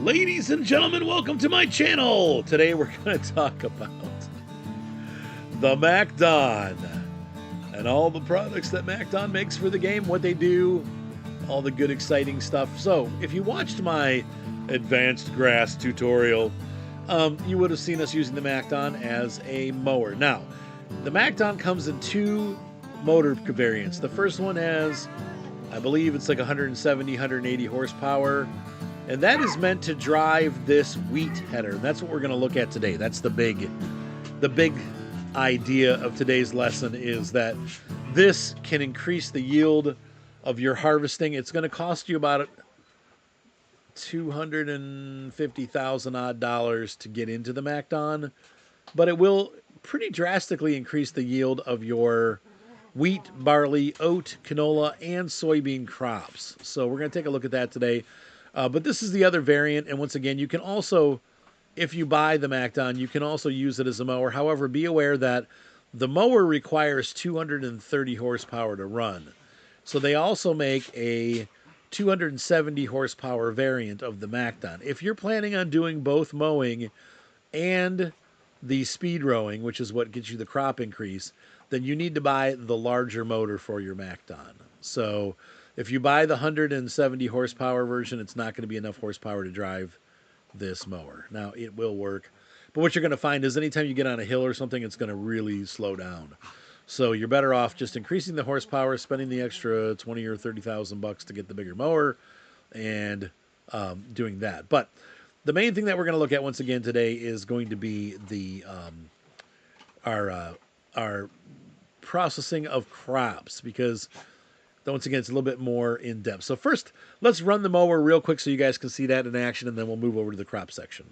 Ladies and gentlemen, welcome to my channel. Today we're going to talk about the MacDon and all the products that MacDon makes for the game, what they do, all the good exciting stuff. So if you watched my advanced grass tutorial, you would have seen us using the MacDon as a mower. Now, the MacDon comes in two motor variants. The first one has, I believe it's like 170, 180 horsepower. And that is meant to drive this wheat header. That's what we're going to look at today. That's the big idea of today's lesson, is that this can increase the yield of your harvesting. It's going to cost you about $250,000 odd to get into the MacDon, but it will pretty drastically increase the yield of your wheat, barley, oat, canola, and soybean crops. So we're going to take a look at that today. But this is the other variant, and once again, you can also, if you buy the MacDon, you can also use it as a mower. However, be aware that the mower requires 230 horsepower to run. So they also make a 270 horsepower variant of the MacDon. If you're planning on doing both mowing and the speed rowing, which is what gets you the crop increase, then you need to buy the larger motor for your MacDon. So if you buy the 170 horsepower version, it's not going to be enough horsepower to drive this mower. Now, it will work, but what you're going to find is anytime you get on a hill or something, it's going to really slow down. So you're better off just increasing the horsepower, spending the extra 20 or 30,000 bucks to get the bigger mower, and doing that. But the main thing that we're going to look at once again today is going to be the our processing of crops, because once again, it's a little bit more in depth. So first, let's run the mower real quick so you guys can see that in action, and then we'll move over to the crop section.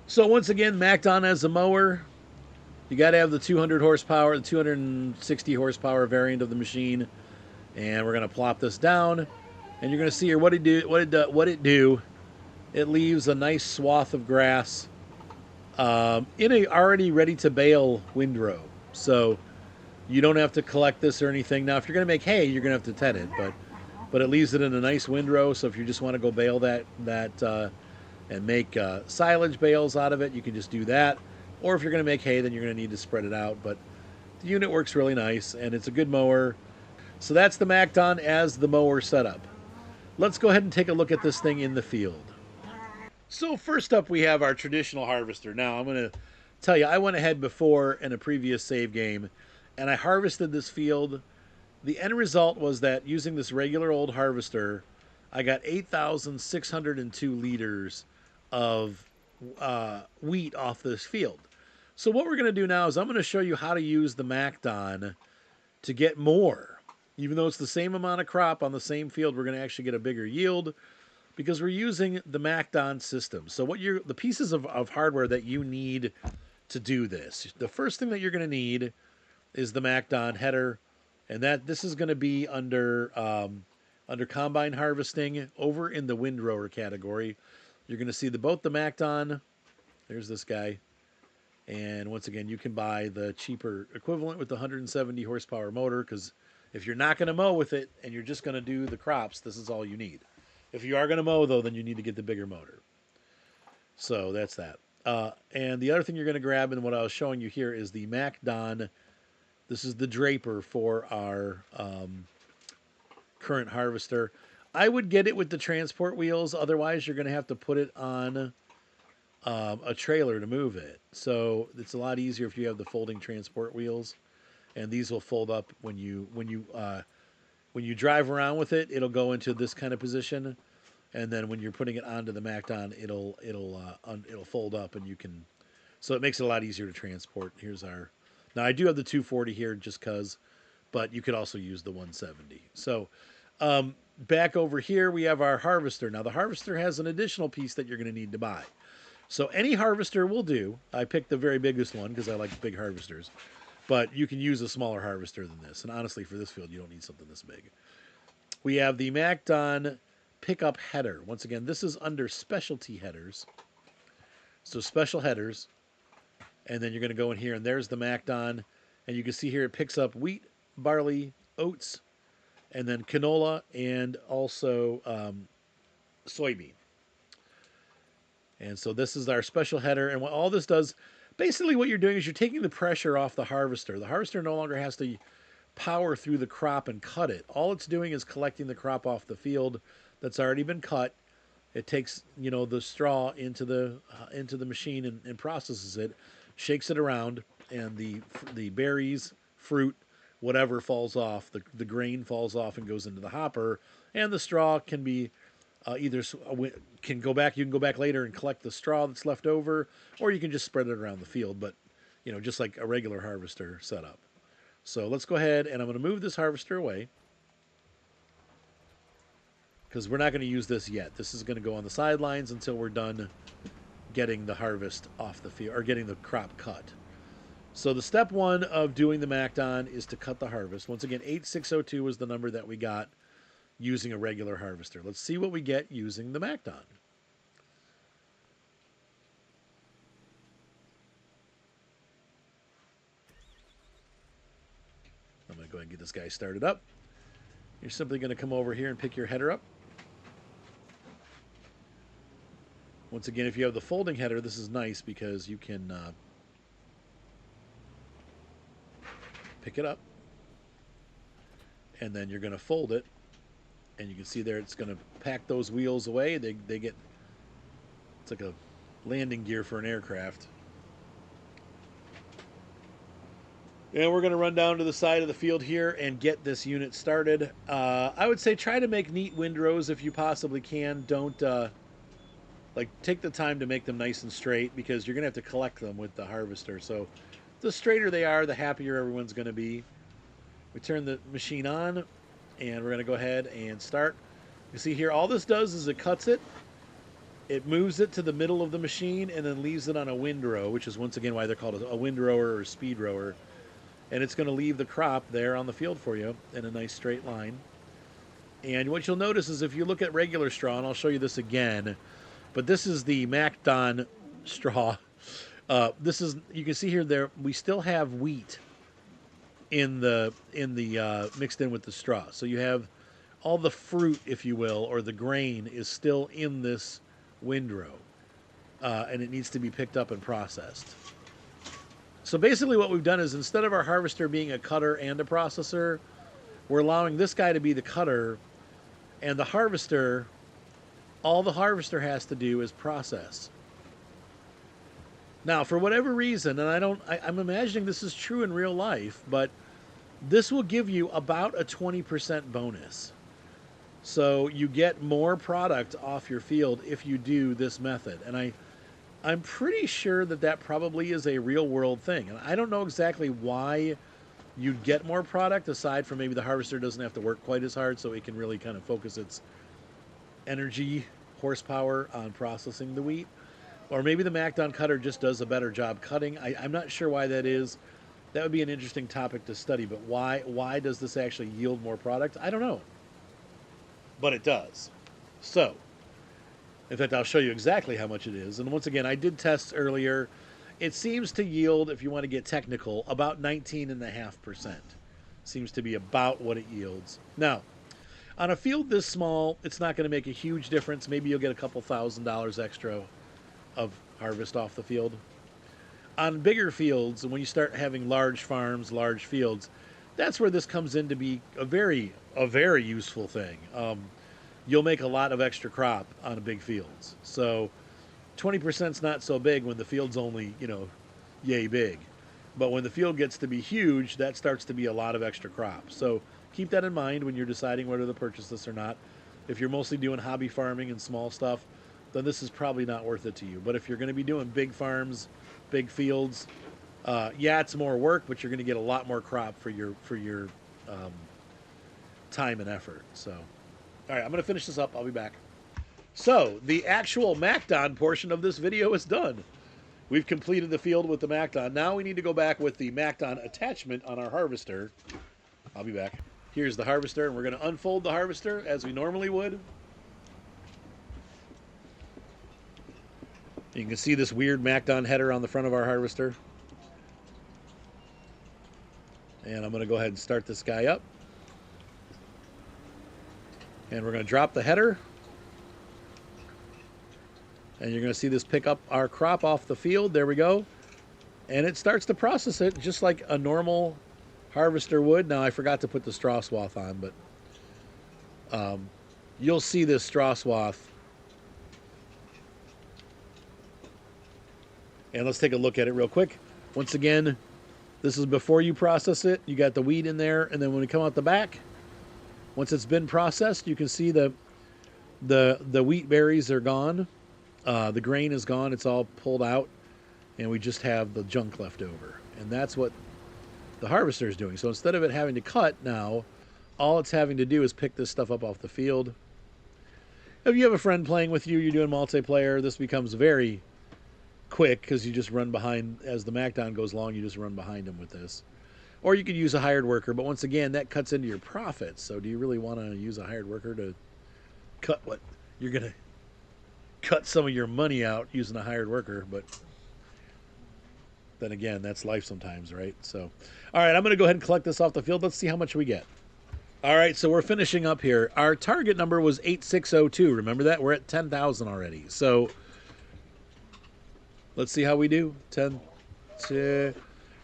So once again, MacDon as a mower, you got to have the 200 horsepower, the 260 horsepower variant of the machine, and we're going to plop this down, and you're going to see here what it do. It leaves a nice swath of grass in a already ready to bale windrow. So you don't have to collect this or anything. Now, if you're going to make hay, you're going to have to tet it, but it leaves it in a nice windrow. So if you just want to go bale that and make silage bales out of it, you can just do that. Or if you're going to make hay, then you're going to need to spread it out. But the unit works really nice, and it's a good mower. So that's the MacDon as the mower setup. Let's go ahead and take a look at this thing in the field. So first up, we have our traditional harvester. Now, I'm going to tell you, I went ahead before in a previous save game, and I harvested this field. The end result was that using this regular old harvester, I got 8,602 liters of wheat off this field. So what we're going to do now is I'm going to show you how to use the MacDon to get more. Even though it's the same amount of crop on the same field, we're going to actually get a bigger yield because we're using the MacDon system. So the pieces of hardware that you need to do this. The first thing that you're going to need is the MacDon header, and this is going to be under combine harvesting over in the windrower category. You're going to see both the MacDon. There's this guy, and once again, you can buy the cheaper equivalent with the 170 horsepower motor, because if you're not going to mow with it and you're just going to do the crops, this is all you need. If you are going to mow, though, then you need to get the bigger motor. So that's that. And the other thing you're going to grab, and what I was showing you here, is the MacDon. This is the draper for our current harvester. I would get it with the transport wheels. Otherwise, you're going to have to put it on a trailer to move it. So it's a lot easier if you have the folding transport wheels, and these will fold up when you drive around with it. It'll go into this kind of position, and then when you're putting it onto the MacDon, it'll fold up, and you can. So it makes it a lot easier to transport. Here's our. Now, I do have the 240 here just because, but you could also use the 170. So back over here, we have our harvester. Now, the harvester has an additional piece that you're going to need to buy. So any harvester will do. I picked the very biggest one because I like big harvesters. But you can use a smaller harvester than this. And honestly, for this field, you don't need something this big. We have the MacDon pickup header. Once again, this is under specialty headers. So special headers. And then you're going to go in here, and there's the MacDon. And you can see here it picks up wheat, barley, oats, and then canola, and also soybean. And so this is our special header. And what all this does, basically what you're doing is you're taking the pressure off the harvester. The harvester no longer has to power through the crop and cut it. All it's doing is collecting the crop off the field that's already been cut. It takes, you know, the straw into the machine and processes it, shakes it around, and the berries, fruit, whatever falls off, the grain falls off and goes into the hopper, and the straw can be either can go back. You can go back later and collect the straw that's left over, or you can just spread it around the field. But you know, just like a regular harvester setup. So let's go ahead and I'm going to move this harvester away because we're not going to use this yet. This is going to go on the sidelines until we're done getting the harvest off the field or getting the crop cut. So the step one of doing the MacDon is to cut the harvest. Once again, 8602 was the number that we got using a regular harvester. Let's see what we get using the MacDon. I'm going to go ahead and get this guy started up. You're simply going to come over here and pick your header up. Once again, if you have the folding header, this is nice because you can pick it up, and then you're going to fold it, and you can see there it's going to pack those wheels away. They get, it's like a landing gear for an aircraft. And we're going to run down to the side of the field here and get this unit started. I would say try to make neat windrows if you possibly can. Don't like take the time to make them nice and straight because you're going to have to collect them with the harvester. So the straighter they are, the happier everyone's going to be. We turn the machine on and we're going to go ahead and start. You see here, all this does is it cuts it. It moves it to the middle of the machine and then leaves it on a windrow, which is once again why they're called a windrower or a speed rower. And it's going to leave the crop there on the field for you in a nice straight line. And what you'll notice is if you look at regular straw, and I'll show you this again, but this is the MacDon straw. This is, you can see here there we still have wheat in the mixed in with the straw. So you have all the fruit, if you will, or the grain is still in this windrow, and it needs to be picked up and processed. So basically what we've done is instead of our harvester being a cutter and a processor, we're allowing this guy to be the cutter, and the harvester, all the harvester has to do is process. Now, for whatever reason, and I'm imagining this is true in real life, but this will give you about a 20% bonus. So you get more product off your field if you do this method. And I'm pretty sure that that probably is a real world thing. And I don't know exactly why you'd get more product aside from maybe the harvester doesn't have to work quite as hard so it can really kind of focus its energy horsepower on processing the wheat. Or maybe the MacDon cutter just does a better job cutting. I'm not sure why that is. That would be an interesting topic to study, but why does this actually yield more product? I don't know. But it does. So, in fact, I'll show you exactly how much it is. And once again, I did tests earlier. It seems to yield, if you want to get technical, about 19.5%. Seems to be about what it yields. Now, on a field this small, it's not going to make a huge difference. Maybe you'll get a couple $1,000s extra of harvest off the field. On bigger fields, and when you start having large farms, large fields, that's where this comes in to be a very useful thing. You'll make a lot of extra crop on big fields. So 20% is not so big when the field's only, yay big. But when the field gets to be huge, that starts to be a lot of extra crop. So keep that in mind when you're deciding whether to purchase this or not. If you're mostly doing hobby farming and small stuff, then this is probably not worth it to you. But if you're going to be doing big farms, big fields, yeah, it's more work, but you're going to get a lot more crop for your time and effort. So, all right, I'm going to finish this up. I'll be back. So the actual MacDon portion of this video is done. We've completed the field with the MacDon. Now we need to go back with the MacDon attachment on our harvester. I'll be back. Here's the harvester, and we're going to unfold the harvester as we normally would. You can see this weird MacDon header on the front of our harvester. And I'm going to go ahead and start this guy up. And we're going to drop the header. And you're going to see this pick up our crop off the field. There we go. And it starts to process it just like a normal harvester would. Now, I forgot to put the straw swath on, but you'll see this straw swath. And let's take a look at it real quick. Once again, this is before you process it. You got the wheat in there, and then when we come out the back, once it's been processed, you can see the wheat berries are gone. The grain is gone. It's all pulled out, and we just have the junk left over. And that's what the harvester is doing. So instead of it having to cut now, all it's having to do is pick this stuff up off the field. If you have a friend playing with you, you're doing multiplayer, this becomes very quick because you just run behind. As the MacDon goes along, you just run behind him with this. Or you could use a hired worker, but once again, that cuts into your profits. So do you really want to use a hired worker to cut what? You're going to cut some of your money out using a hired worker, but then again, that's life sometimes, right? So, all right, I'm going to go ahead and collect this off the field. Let's see how much we get. All right, so we're finishing up here. Our target number was 8602. Remember that? We're at 10,000 already. So let's see how we do. 10.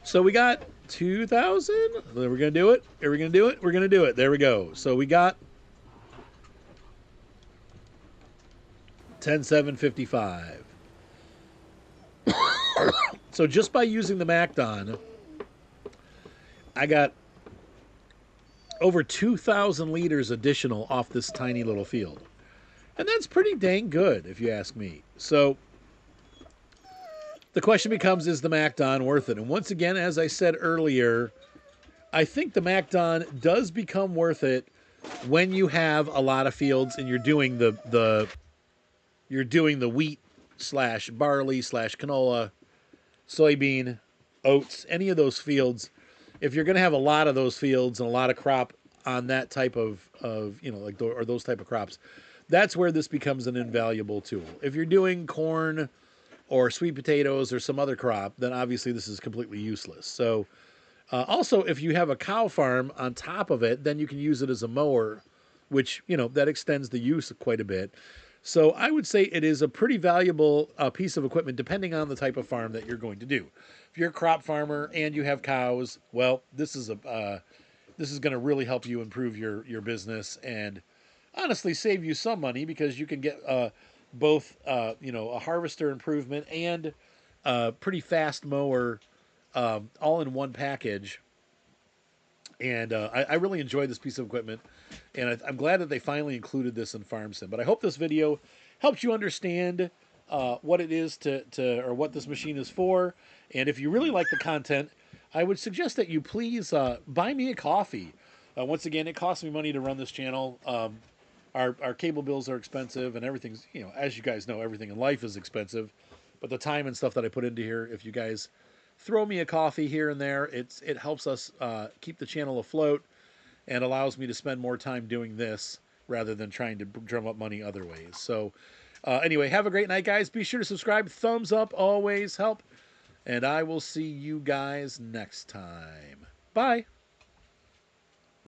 So we got 2,000. We're going to do it. Are we going to do it? We're going to do it. There we go. So we got 10,755. So just by using the MacDon, I got over 2,000 liters additional off this tiny little field. And that's pretty dang good, if you ask me. So the question becomes, is the MacDon worth it? And once again, as I said earlier, I think the MacDon does become worth it when you have a lot of fields and you're doing the wheat slash barley slash canola, soybean, oats, any of those fields. If you're going to have a lot of those fields and a lot of crop on that type of like or those type of crops, that's where this becomes an invaluable tool. If you're doing corn or sweet potatoes or some other crop, then obviously this is completely useless. So also, if you have a cow farm on top of it, then you can use it as a mower, which, that extends the use quite a bit. So I would say it is a pretty valuable piece of equipment depending on the type of farm that you're going to do. If you're a crop farmer and you have cows, well, this is going to really help you improve your business and honestly save you some money because you can get both a harvester improvement and a pretty fast mower all in one package. And I really enjoy this piece of equipment, and I'm glad that they finally included this in FarmSim. But I hope this video helps you understand what it is or what this machine is for. And if you really like the content, I would suggest that you please buy me a coffee. Once again, it costs me money to run this channel. Our cable bills are expensive, and everything's, as you guys know, everything in life is expensive. But the time and stuff that I put into here, if you guys throw me a coffee here and there, it helps us keep the channel afloat and allows me to spend more time doing this rather than trying to drum up money other ways. So anyway, have a great night, guys. Be sure to subscribe. Thumbs up always help. And I will see you guys next time. Bye.